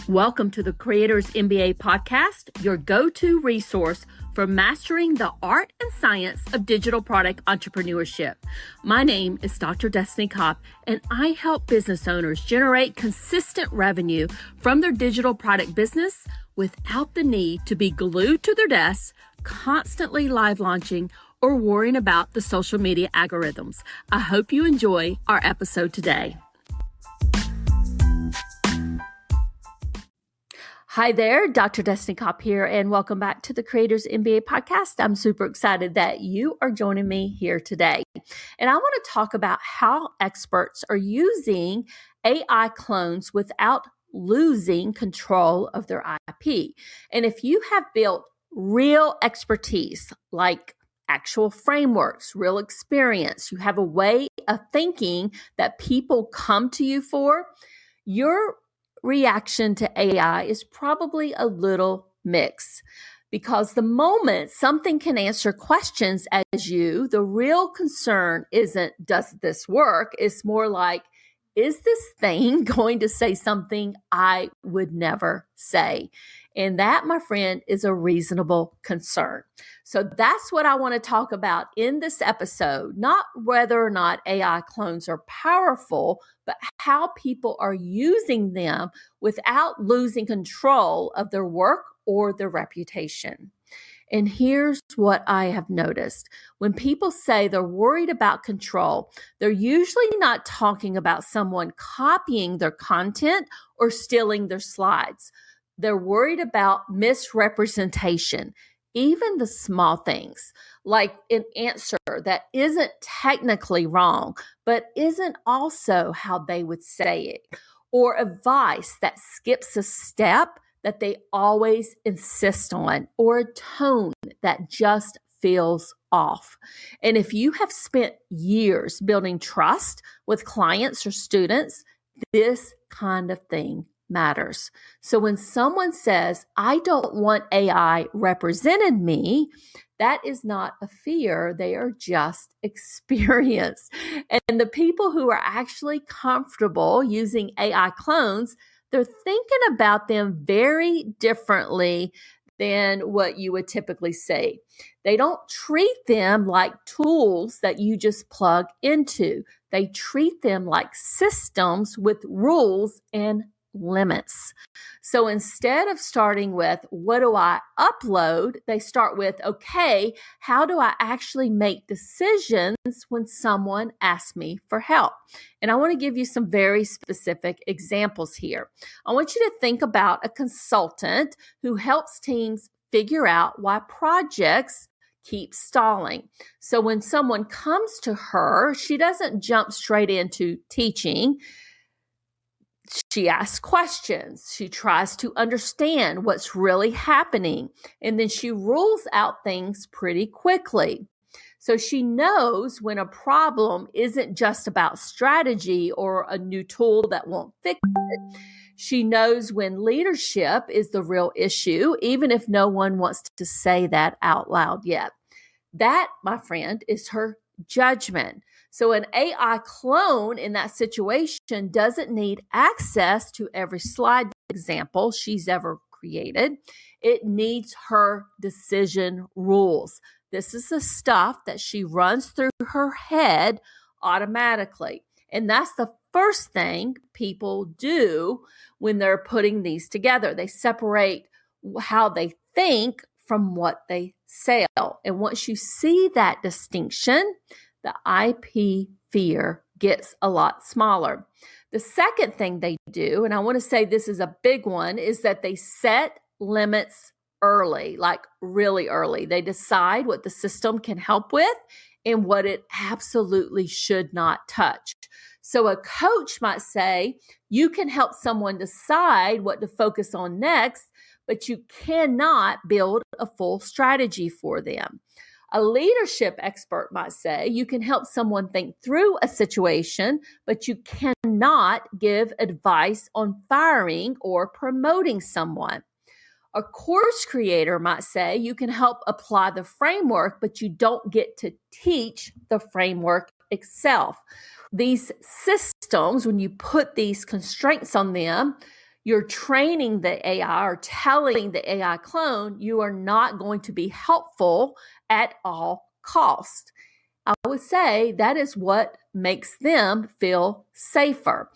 Welcome to the Creators MBA podcast, your go-to resource for mastering the art and science of digital product entrepreneurship. My name is Dr. Destiny Kopp, and I help business owners generate consistent revenue from their digital product business without the need to be glued to their desks, constantly live launching, or worrying about the social media algorithms. I hope you enjoy our episode today. Hi there, Dr. Destiny Kopp here, and welcome back to the Creators MBA podcast. I'm super excited that you are joining me here today. And I want to talk about how experts are using AI clones without losing control of their IP. And if you have built real expertise, like actual frameworks, real experience, you have a way of thinking that people come to you for, your reaction to AI is probably a little mixed, because the moment something can answer questions as you, the real concern isn't, does this work? It's more like, is this thing going to say something I would never say? And that, my friend, is a reasonable concern. So that's what I want to talk about in this episode, not whether or not AI clones are powerful, but how people are using them without losing control of their work or their reputation. And here's what I have noticed. When people say they're worried about control, they're usually not talking about someone copying their content or stealing their slides. They're worried about misrepresentation, even the small things, like an answer that isn't technically wrong, but isn't also how they would say it, or advice that skips a step that they always insist on, or a tone that just feels off. And if you have spent years building trust with clients or students, this kind of thing matters. So when someone says, I don't want AI represented me, that is not a fear. They are just experienced. And the people who are actually comfortable using AI clones, they're thinking about them very differently than what you would typically say. They don't treat them like tools that you just plug into. They treat them like systems with rules and limits. So instead of starting with, what do I upload? They start with, okay, how do I actually make decisions when someone asks me for help? And I want to give you some very specific examples here. I want you to think about a consultant who helps teams figure out why projects keep stalling. So when someone comes to her, she doesn't jump straight into teaching. She asks questions. She tries to understand what's really happening. And then she rules out things pretty quickly. So she knows when a problem isn't just about strategy or a new tool that won't fix it. She knows when leadership is the real issue, even if no one wants to say that out loud yet. That, my friend, is her judgment. So an AI clone in that situation doesn't need access to every slide example she's ever created. It needs her decision rules. This is the stuff that she runs through her head automatically. And that's the first thing people do when they're putting these together. They separate how they think from what they sell. And once you see that distinction, the IP fear gets a lot smaller. The second thing they do, and I want to say this is a big one, is that they set limits early, like really early. They decide what the system can help with and what it absolutely should not touch. So a coach might say, you can help someone decide what to focus on next, but you cannot build a full strategy for them. A leadership expert might say you can help someone think through a situation, but you cannot give advice on firing or promoting someone. A course creator might say you can help apply the framework, but you don't get to teach the framework itself. These systems, when you put these constraints on them, you're training the AI or telling the AI clone you are not going to be helpful at all costs. I would say that is what makes them feel safer.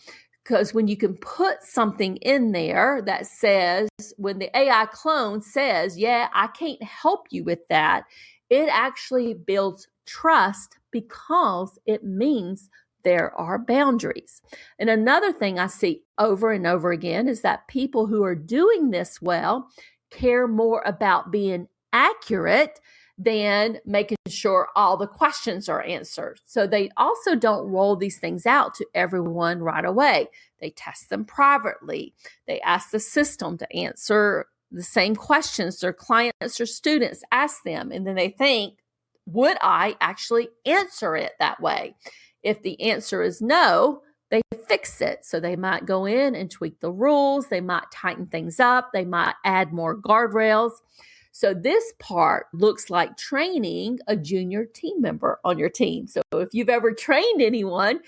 Because when you can put something in there that says, when the AI clone says, yeah, I can't help you with that, it actually builds trust because it means there are boundaries. And another thing I see over and over again is that people who are doing this well care more about being accurate than making sure all the questions are answered. So they also don't roll these things out to everyone right away. They test them privately. They ask the system to answer the same questions their clients or students ask them. And then they think, would I actually answer it that way? If the answer is no, they fix it. So they might go in and tweak the rules. They might tighten things up. They might add more guardrails. So this part looks like training a junior team member on your team. So if you've ever trained anyone,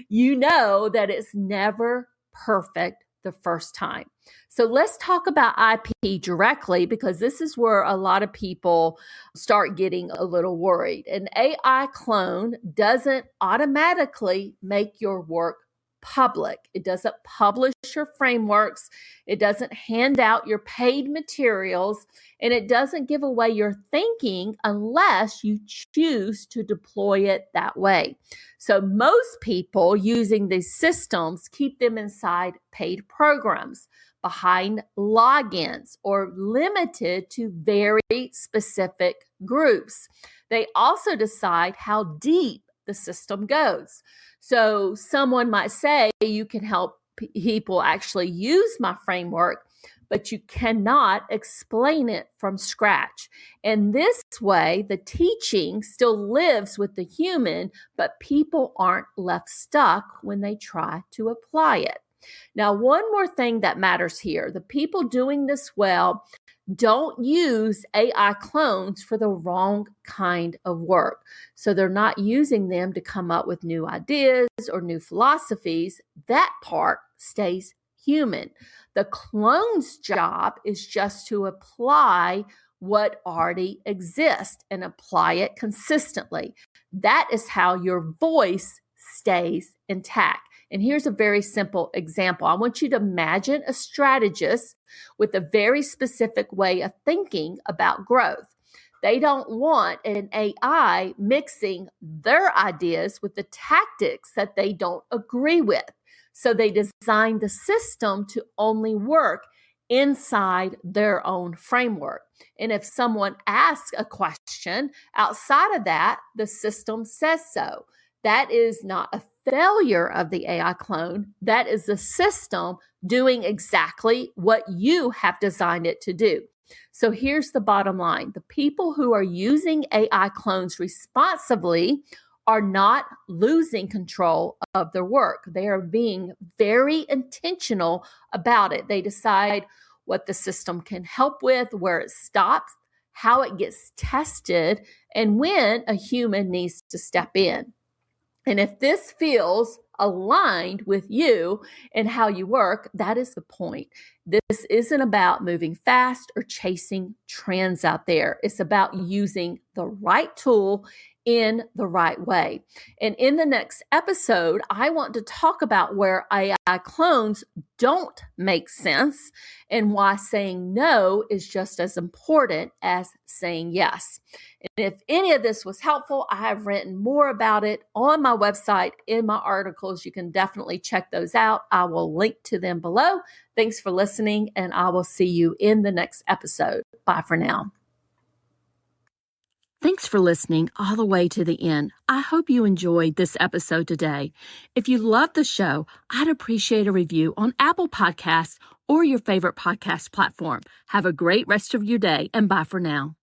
you know that it's never perfect the first time. So let's talk about IP directly, because this is where a lot of people start getting a little worried. An AI clone doesn't automatically make your work public. It doesn't publish your frameworks. It doesn't hand out your paid materials, and it doesn't give away your thinking unless you choose to deploy it that way. So most people using these systems keep them inside paid programs, behind logins, or limited to very specific groups. They also decide how deep the system goes. So someone might say, you can help people actually use my framework, but you cannot explain it from scratch. And this way, the teaching still lives with the human, but people aren't left stuck when they try to apply it. Now, one more thing that matters here. The people doing this well don't use AI clones for the wrong kind of work. So they're not using them to come up with new ideas or new philosophies. That part stays human. The clone's job is just to apply what already exists and apply it consistently. That is how your voice stays intact. And here's a very simple example. I want you to imagine a strategist with a very specific way of thinking about growth. They don't want an AI mixing their ideas with the tactics that they don't agree with. So they designed the system to only work inside their own framework. And if someone asks a question outside of that, the system says so. That is not a failure of the AI clone. That is the system doing exactly what you have designed it to do. So here's the bottom line. The people who are using AI clones responsibly are not losing control of their work. They are being very intentional about it. They decide what the system can help with, where it stops, how it gets tested, and when a human needs to step in. And if this feels aligned with you and how you work, that is the point. This isn't about moving fast or chasing trends out there. It's about using the right tool in the right way. And in the next episode, I want to talk about where AI clones don't make sense and why saying no is just as important as saying yes. And if any of this was helpful, I have written more about it on my website in my articles. You can definitely check those out. I will link to them below. Thanks for listening, and I will see you in the next episode. Bye for now. Thanks for listening all the way to the end. I hope you enjoyed this episode today. If you love the show, I'd appreciate a review on Apple Podcasts or your favorite podcast platform. Have a great rest of your day, and bye for now.